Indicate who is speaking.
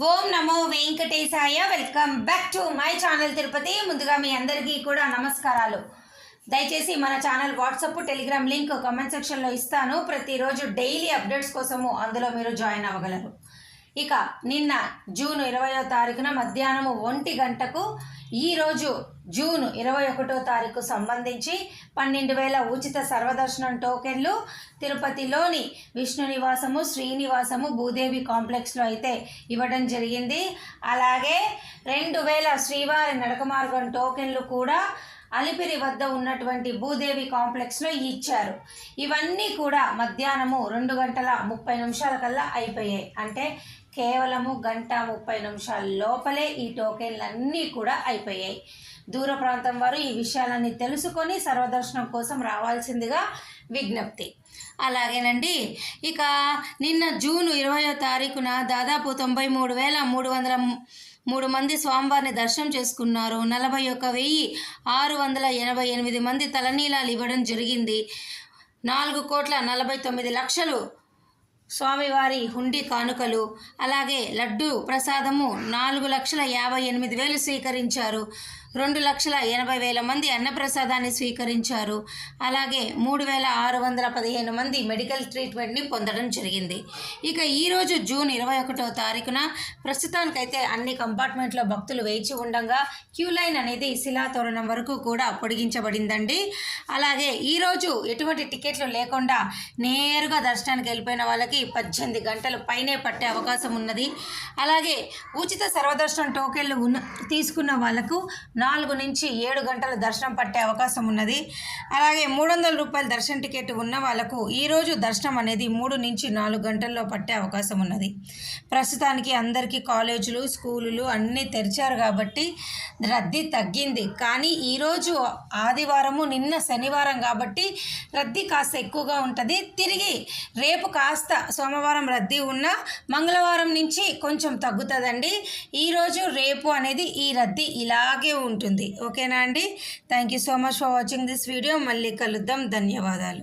Speaker 1: Om Namo Venkatesaya. Welcome back to my channel Tirupati. ముందుగా మీ అందరికీ కూడా నమస్కారాలు. దయచేసి మన channel WhatsApp Telegram link comment సెక్షన్లో ఇస్తాను. ప్రతిరోజు డైలీ అప్డేట్స్ కోసము అందులో మీరు జాయిన్ అవ్వగలరు. ఇక నిన్న జూన్ 20వ తారీఖున మధ్యాహ్నం 1 గంటకు ఈరోజు జూన్ 21వ తారీఖు సంబంధించి 12,000 ఉచిత సర్వదర్శనం టోకెన్లు తిరుపతిలోని విష్ణు నివాసము, శ్రీనివాసము, భూదేవి కాంప్లెక్స్లో అయితే ఇవ్వడం జరిగింది. అలాగే 2,000 శ్రీవారి నడక మార్గం టోకెన్లు కూడా అలిపిరి వద్ద ఉన్నటువంటి భూదేవి కాంప్లెక్స్లో ఇచ్చారు. ఇవన్నీ కూడా మధ్యాహ్నము 2:30 కల్లా అయిపోయాయి. అంటే కేవలము 1:30 లోపలే ఈ టోకెన్లన్నీ కూడా అయిపోయాయి. దూర ప్రాంతం వారు ఈ విషయాలన్నీ తెలుసుకొని సర్వదర్శనం కోసం రావాల్సిందిగా విజ్ఞప్తి. అలాగేనండి, ఇక నిన్న జూన్ 20వ తారీఖున దాదాపు 93,303 మంది స్వామివారిని దర్శనం చేసుకున్నారు. 41,688 మంది తలనీలాలు ఇవ్వడం జరిగింది. 4,49,00,000 స్వామివారి హుండీ కానుకలు, అలాగే లడ్డు ప్రసాదము 4,58,000 స్వీకరించారు. 2,80,000 మంది అన్నప్రసాదాన్ని స్వీకరించారు. అలాగే 3,615 మంది మెడికల్ ట్రీట్మెంట్ని పొందడం జరిగింది. ఇక ఈరోజు జూన్ 21వ తారీఖున ప్రస్తుతానికైతే అన్ని కంపార్ట్మెంట్లో భక్తులు వేచి ఉండగా క్యూ లైన్ అనేది శిలాతోరణం వరకు కూడా పొడిగించబడిందండి. అలాగే ఈరోజు ఎటువంటి టికెట్లు లేకుండా నేరుగా దర్శనానికి వెళ్ళిపోయిన వాళ్ళకి 18 గంటలు పైనే పట్టే అవకాశం ఉన్నది. అలాగే ఉచిత సర్వదర్శనం టోకెన్లు తీసుకున్న వాళ్ళకు 4 నుంచి 7 గంటల దర్శనం పట్టే అవకాశం ఉన్నది. అలాగే 300 రూపాయల దర్శన టికెట్ ఉన్న వాళ్ళకు ఈరోజు దర్శనం అనేది 3 నుంచి 4 గంటల్లో పట్టే అవకాశం ఉన్నది. ప్రస్తుతానికి అందరికీ కాలేజీలు, స్కూలులు అన్నీ తెరిచారు కాబట్టి రద్దీ తగ్గింది. కానీ ఈరోజు ఆదివారము, నిన్న శనివారం కాబట్టి రద్దీ కాస్త ఎక్కువగా ఉంటుంది. తిరిగి రేపు కాస్త సోమవారం రద్దీ ఉన్న మంగళవారం నుంచి కొంచెం తగ్గుతుందండి. ఈరోజు రేపు అనేది ఈ రద్దీ ఇలాగే ఉంటుంది. ఓకేనా అండి? Thank you so much for watching this video. మళ్ళీ కలుద్దాం. ధన్యవాదాలు.